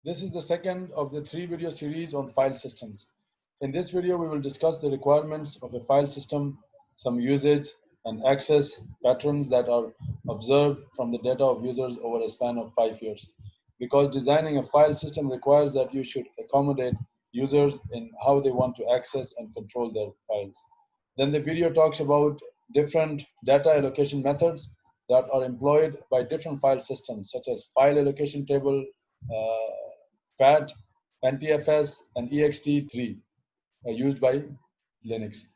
This is the second of the 3-video series on file systems. In this video, we will discuss the requirements of a file system, some usage and access patterns that are observed from the data of users over a span of 5 years. Because designing a file system requires that you should accommodate users in how they want to access and control their files. Then the video talks about different data allocation methods that are employed by different file systems, such as file allocation table, FAT, NTFS, and ext3 used by Linux.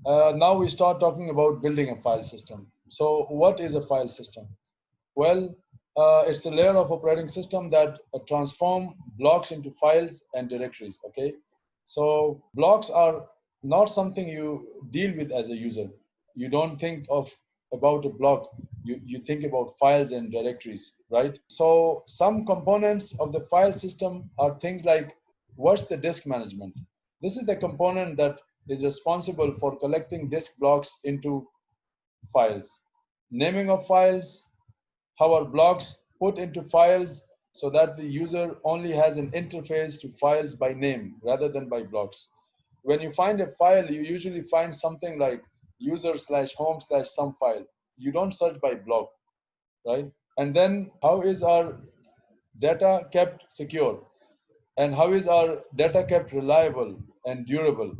Now we start talking about building a file system. So what is a file system? Well, it's a layer of operating system that transform blocks into files and directories, okay? So blocks are not something you deal with as a user. You don't think about a block, you think about files and directories, right? So some components of the file system are things like, what's the disk management? This is the component that is responsible for collecting disk blocks into files. Naming of files, how are blocks put into files so that the user only has an interface to files by name rather than by blocks. When you find a file, you usually find something like user/home/some file. You don't search by block, right? And then how is our data kept secure? And how is our data kept reliable and durable?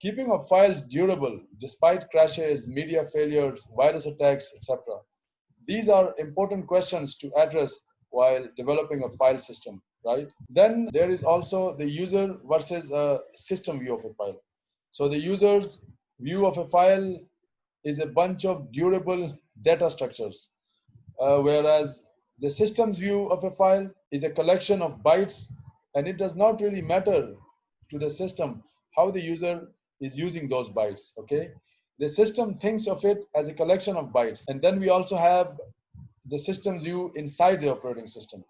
Keeping of files durable despite crashes, media failures, virus attacks, etc. These are important questions to address while developing a file system, right? Then there is also the user versus a system view of a file. So the user's view of a file is a bunch of durable data structures, whereas the system's view of a file is a collection of bytes, and it does not really matter to the system how the user is using those bytes, okay? The system thinks of it as a collection of bytes. And then we also have the system's view inside the operating system,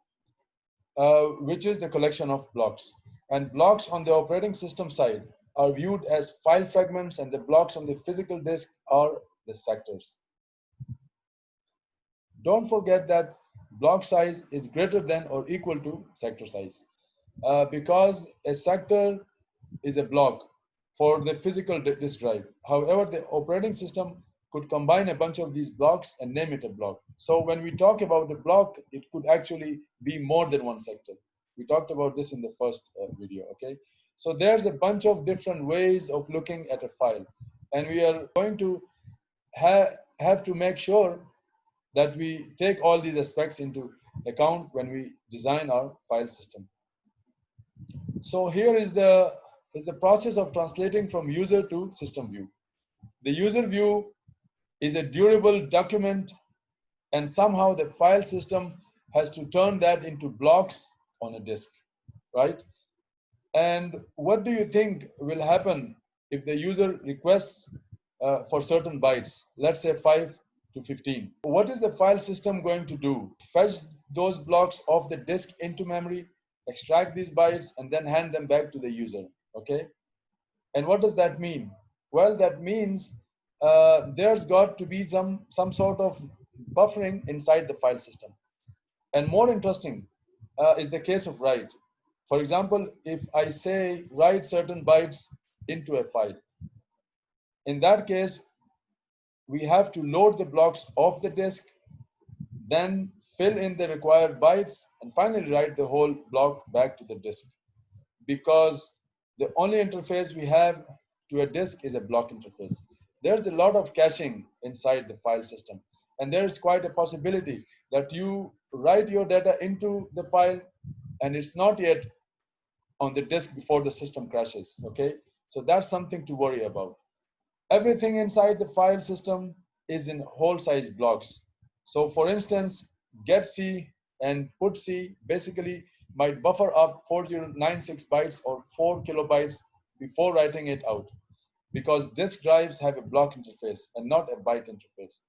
which is the collection of blocks. And blocks on the operating system side are viewed as file fragments, and the blocks on the physical disk are the sectors. Don't forget that block size is greater than or equal to sector size, because a sector is a block for the physical disk drive. However, the operating system could combine a bunch of these blocks and name it a block. So when we talk about a block, it could actually be more than one sector. We talked about this in the first video, okay? So there's a bunch of different ways of looking at a file. And we are going to have to make sure that we take all these aspects into account when we design our file system. So here is the process of translating from user to system view. The user view is a durable document, and somehow the file system has to turn that into blocks on a disk, right? And what do you think will happen if the user requests for certain bytes, let's say 5 to 15? What is the file system going to do? Fetch those blocks off the disk into memory, extract these bytes, and then hand them back to the user, okay? And what does that mean? Well, that means there's got to be some sort of buffering inside the file system. And more interesting is the case of write. For example, if I say write certain bytes into a file, in that case, we have to load the blocks off the disk, then fill in the required bytes, and finally write the whole block back to the disk. Because the only interface we have to a disk is a block interface. There's a lot of caching inside the file system. And there's quite a possibility that you write your data into the file and it's not yet on the disk before the system crashes, okay? So that's something to worry about. Everything inside the file system is in whole size blocks. So for instance, getC and putC basically might buffer up 4096 bytes or 4 kilobytes before writing it out, because disk drives have a block interface and not a byte interface.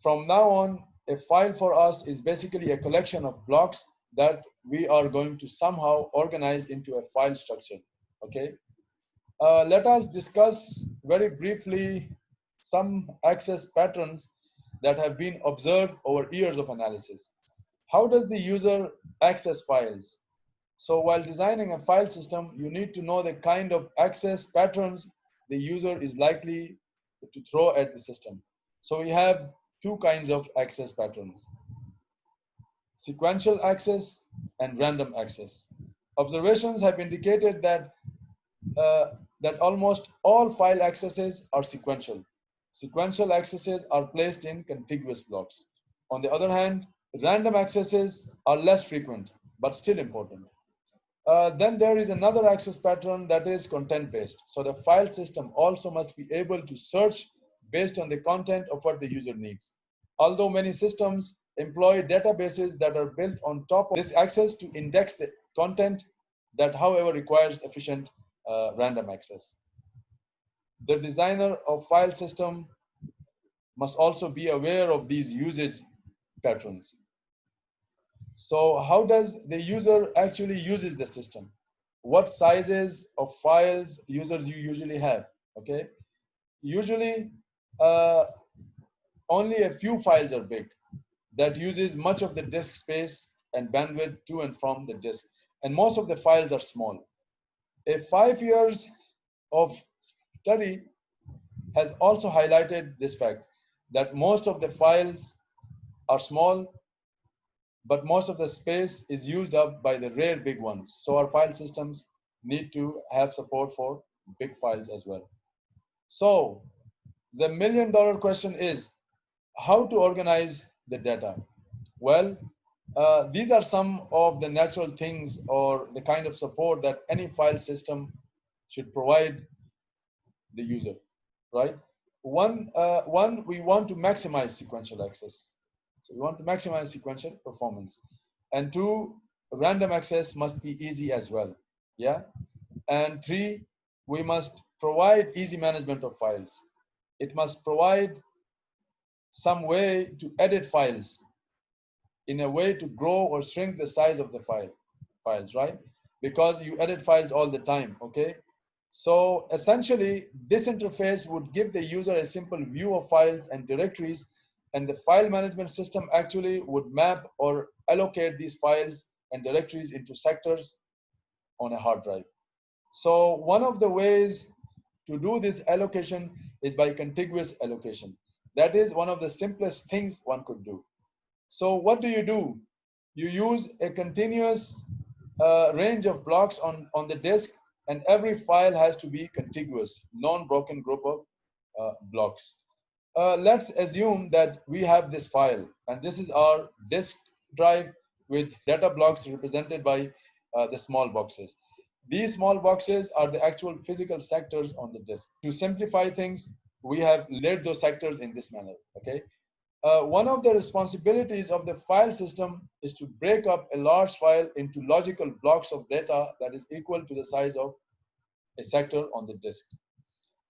From now on, a file for us is basically a collection of blocks that we are going to somehow organize into a file structure, okay? Let us discuss very briefly some access patterns that have been observed over years of analysis. How does the user access files? So while designing a file system, you need to know the kind of access patterns the user is likely to throw at the system. So we have two kinds of access patterns: sequential access and random access. Observations have indicated uh, that almost all file accesses are sequential. Sequential accesses are placed in contiguous blocks. On the other hand, random accesses are less frequent, but still important. Then there is another access pattern that is content based. So the file system also must be able to search based on the content of what the user needs. Although many systems employ databases that are built on top of this access to index the content that, however, requires efficient random access. The designer of file system must also be aware of these usage patterns. So how does the user actually uses the system? What sizes of files users you usually have? Okay, usually uh, only a few files are big. That uses much of the disk space and bandwidth to and from the disk, and most of the files are small. A 5 years of study has also highlighted this fact that most of the files are small, but most of the space is used up by the rare big ones. So our file systems need to have support for big files as well. So the $1 million question is how to organize the data. Well, these are some of the natural things or the kind of support that any file system should provide the user, right? One, we want to maximize sequential access. So we want to maximize sequential performance. And two, random access must be easy as well. Yeah. And three, we must provide easy management of files. It must provide some way to edit files in a way to grow or shrink the size of the files, right? Because you edit files all the time, okay? So essentially, this interface would give the user a simple view of files and directories, and the file management system actually would map or allocate these files and directories into sectors on a hard drive. So one of the ways to do this allocation is by contiguous allocation. That is one of the simplest things one could do. So what do? You use a continuous range of blocks on the disk, and every file has to be contiguous, non-broken group of blocks. Let's assume that we have this file, and this is our disk drive with data blocks represented by the small boxes. These small boxes are the actual physical sectors on the disk. To simplify things, we have laid those sectors in this manner, okay? One of the responsibilities of the file system is to break up a large file into logical blocks of data that is equal to the size of a sector on the disk.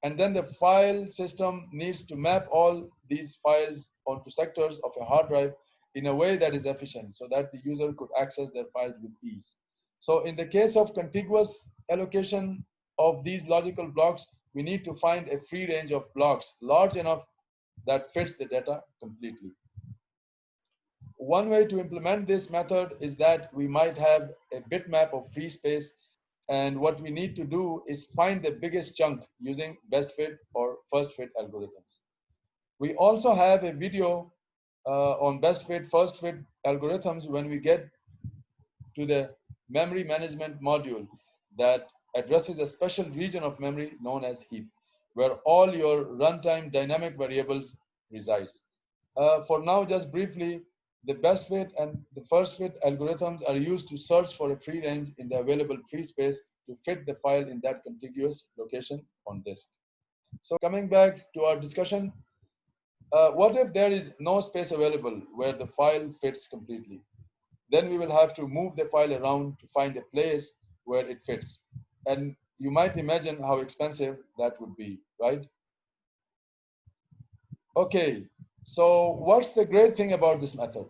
And then the file system needs to map all these files onto sectors of a hard drive in a way that is efficient so that the user could access their files with ease. So in the case of contiguous allocation of these logical blocks, we need to find a free range of blocks large enough that fits the data completely. One way to implement this method is that we might have a bitmap of free space, and what we need to do is find the biggest chunk using best fit or first fit algorithms. We also have a video on best fit, first fit algorithms when we get to the memory management module that addresses a special region of memory known as heap, where all your runtime dynamic variables resides. For now, just briefly, the best fit and the first fit algorithms are used to search for a free range in the available free space to fit the file in that contiguous location on disk. So coming back to our discussion, what if there is no space available where the file fits completely? Then we will have to move the file around to find a place where it fits. And you might imagine how expensive that would be, right? Okay, so what's the great thing about this method?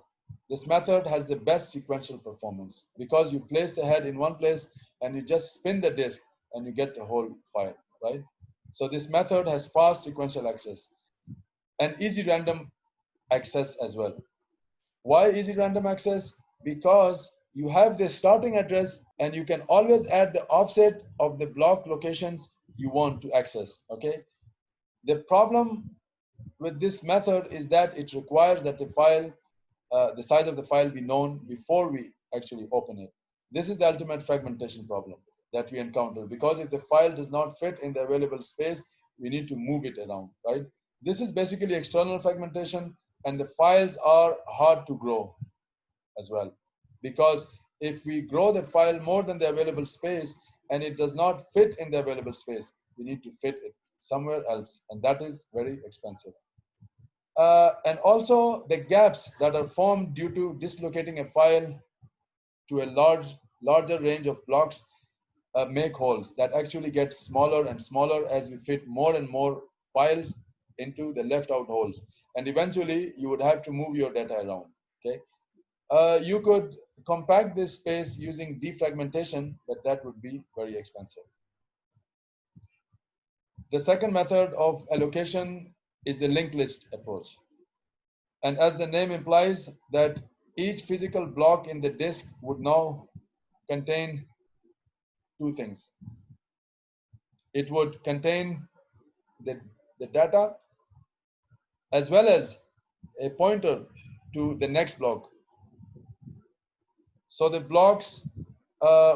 This method has the best sequential performance because you place the head in one place and you just spin the disk and you get the whole file, right? So this method has fast sequential access and easy random access as well. Why easy random access? because you have this starting address and you can always add the offset of the block locations you want to access. Okay. The problem with this method is that it requires that the size of the file be known before we actually open it. This is the ultimate fragmentation problem that we encounter, because if the file does not fit in the available space, we need to move it around, right? This is basically external fragmentation, and the files are hard to grow as well, because if we grow the file more than the available space and it does not fit in the available space, we need to fit it somewhere else, and that is very expensive. And also the gaps that are formed due to dislocating a file to a larger range of blocks make holes that actually get smaller and smaller as we fit more and more files into the left out holes, and eventually you would have to move your data around. Okay. You could compact this space using defragmentation, but that would be very expensive. The second method of allocation is the linked list approach. And as the name implies, that each physical block in the disk would now contain two things. It would contain the data as well as a pointer to the next block. So the blocks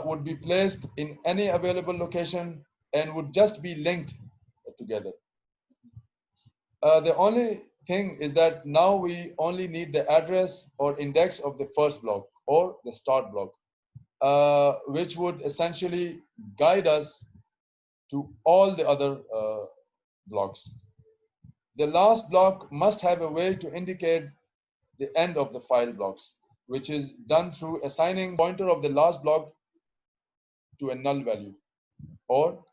would be placed in any available location and would just be linked together. The only thing is that now we only need the address or index of the first block or the start block, which would essentially guide us to all the other blocks. The last block must have a way to indicate the end of the file blocks, which is done through assigning pointer of the last block to a null value or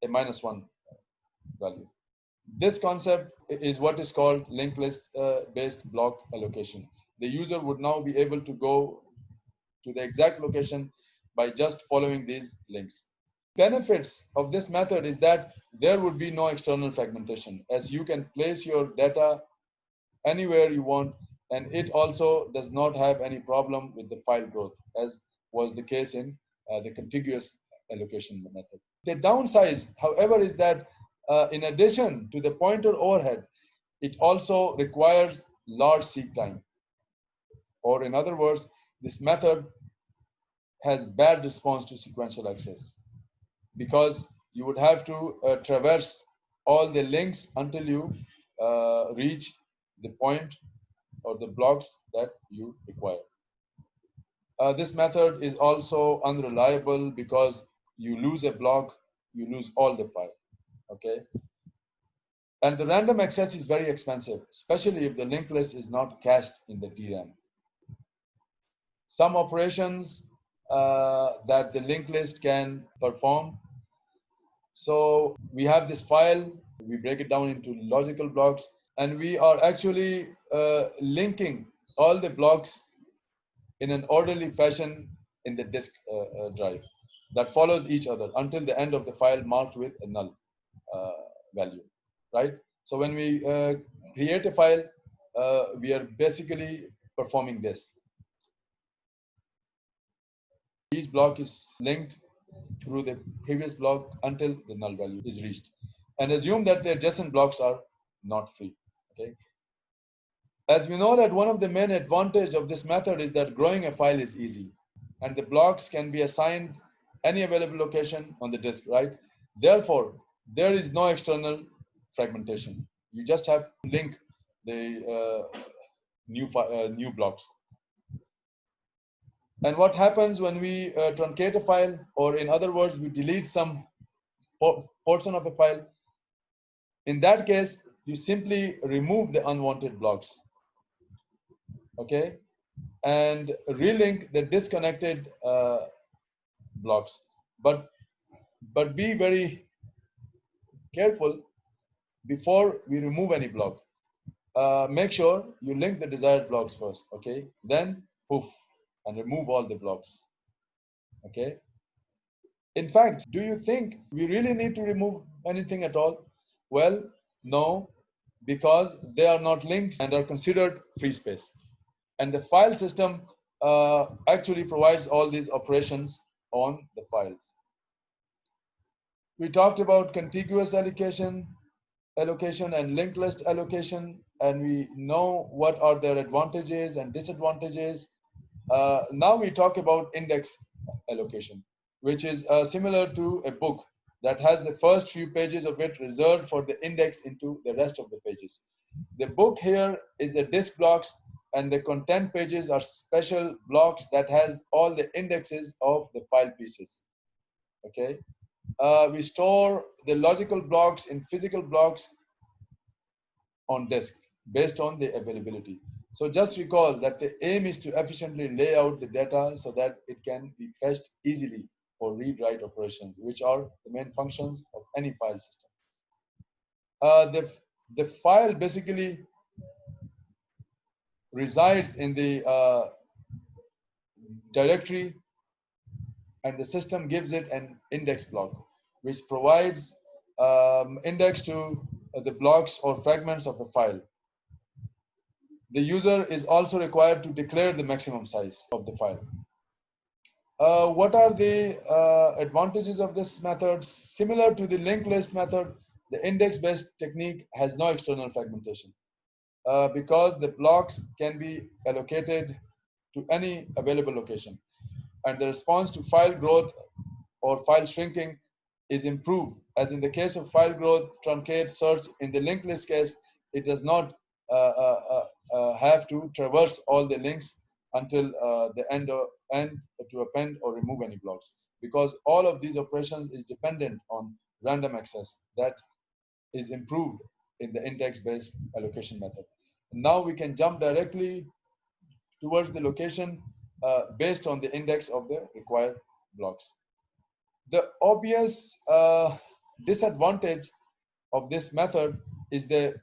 a -1 value. This concept is what is called linked list based block allocation. The user would now be able to go to the exact location by just following these links. Benefits of this method is that there would be no external fragmentation, as you can place your data anywhere you want, and it also does not have any problem with the file growth, as was the case in the contiguous allocation method. The downside, however, is that in addition to the pointer overhead, it also requires large seek time. Or in other words, this method has bad response to sequential access, because you would have to traverse all the links until you reach the point or the blocks that you require. This method is also unreliable because you lose a block, you lose all the file. Okay. And the random access is very expensive, especially if the linked list is not cached in the DRAM. Some operations that the linked list can perform. So we have this file, we break it down into logical blocks, and we are actually linking all the blocks in an orderly fashion in the disk drive that follows each other until the end of the file marked with a null value, right? So when we create a file, we are basically performing this. Each block is linked through the previous block until the null value is reached, and assume that the adjacent blocks are not free. Okay. As we know that one of the main advantages of this method is that growing a file is easy, and the blocks can be assigned any available location on the disk, right? Therefore, there is no external fragmentation. You just have to link the new blocks. And what happens when we truncate a file, or in other words, we delete some portion of a file? In that case, you simply remove the unwanted blocks, okay, and relink the disconnected blocks. But be very careful before we remove any block. Make sure you link the desired blocks first, okay? Then poof, and remove all the blocks, okay? In fact, do you think we really need to remove anything at all? Well, no, because they are not linked and are considered free space. And the file system actually provides all these operations on the files. We talked about contiguous allocation and linked list allocation, and we know what are their advantages and disadvantages. Now we talk about index allocation, which is similar to a book that has the first few pages of it reserved for the index into the rest of the pages. The book here is the disk blocks, and the content pages are special blocks that has all the indexes of the file pieces. Okay. We store the logical blocks in physical blocks on disk based on the availability. So just recall that the aim is to efficiently lay out the data so that it can be fetched easily for read-write operations, which are the main functions of any file system. The file basically resides in the directory, and the system gives it an index block, which provides index to the blocks or fragments of a file. The user is also required to declare the maximum size of the file. What are the advantages of this method? Similar to the linked list method, the index-based technique has no external fragmentation because the blocks can be allocated to any available location, and the response to file growth or file shrinking is improved. As in the case of file growth, truncate, search, in the linked list case, it does not have to traverse all the links until the end to append or remove any blocks, because all of these operations is dependent on random access that is improved in the index-based allocation method. Now we can jump directly towards the location based on the index of the required blocks. The obvious disadvantage of this method is the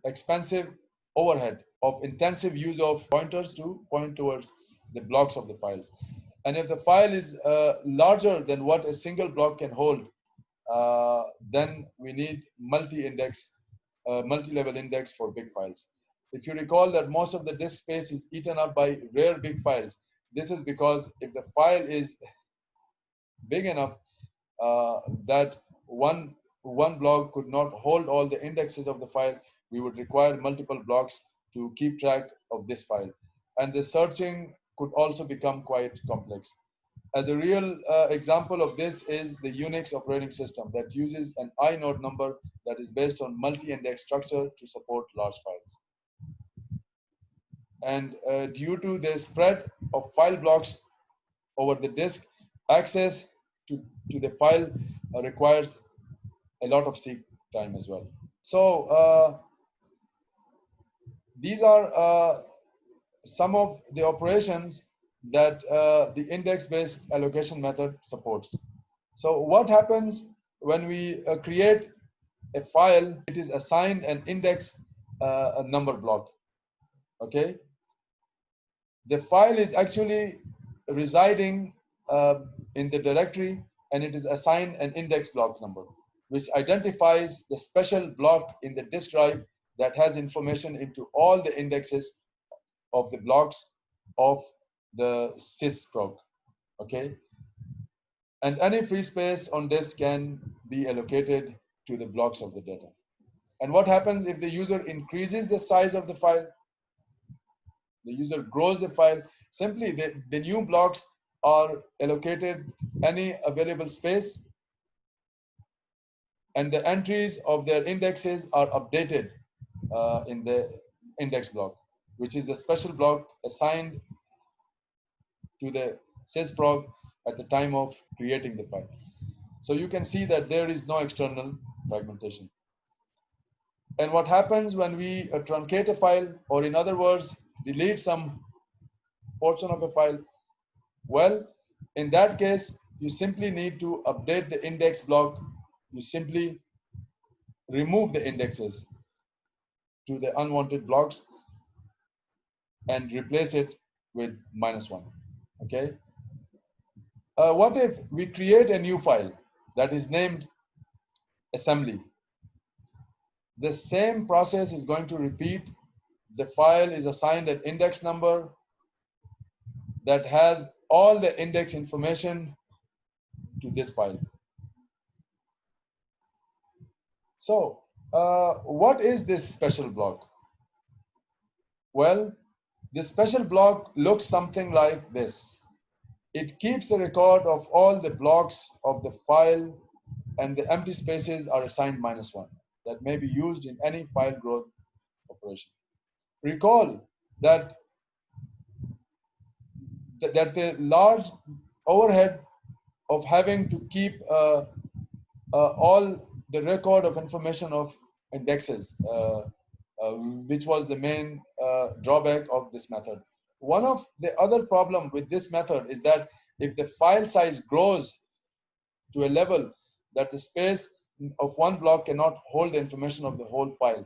expensive overhead of intensive use of pointers to point towards the blocks of the files. And if the file is larger than what a single block can hold, then we need multi-level index for big files. If you recall that most of the disk space is eaten up by rare big files, this is because if the file is big enough that one block could not hold all the indexes of the file, we would require multiple blocks to keep track of this file. And the searching could also become quite complex. As a real example of this is the Unix operating system that uses an inode number that is based on multi-index structure to support large files. And due to the spread of file blocks over the disk, access to the file requires a lot of seek time as well. So these are some of the operations that the index-based allocation method supports. So what happens when we create a file? It is assigned an index a number block. Okay. The file is actually residing in the directory, and it is assigned an index block number, which identifies the special block in the disk drive that has information into all the indexes of the blocks of the sysproc. Okay. And any free space on disk can be allocated to the blocks of the data. And what happens if the user increases the size of the file? The user grows the file. Simply, the new blocks are allocated any available space, and the entries of their indexes are updated in the index block, which is the special block assigned to the sysproc at the time of creating the file. So you can see that there is no external fragmentation. And what happens when we truncate a file, or in other words, delete some portion of a file? Well, in that case, you simply need to update the index block. You simply remove the indexes to the unwanted blocks and replace it with -1. Okay. What if we create a new file that is named assembly? The same process is going to repeat. The file is assigned an index number. that has all the index information to this file. So, what is this special block? Well, this special block looks something like this. It keeps the record of all the blocks of the file, and the empty spaces are assigned -1 that may be used in any file growth operation. Recall that the large overhead of having to keep all the record of information of indexes, which was the main drawback of this method. One of the other problem with this method is that if the file size grows to a level that the space of one block cannot hold the information of the whole file,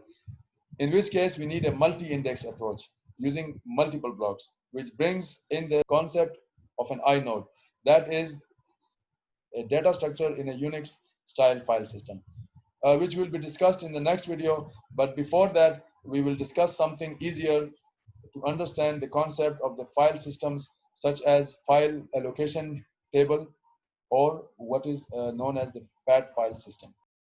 in which case we need a multi-index approach using multiple blocks, which brings in the concept of an inode. That is a data structure in a Unix style file system, which will be discussed in the next video. But before that, we will discuss something easier to understand the concept of the file systems, such as file allocation table, or what is known as the FAT file system.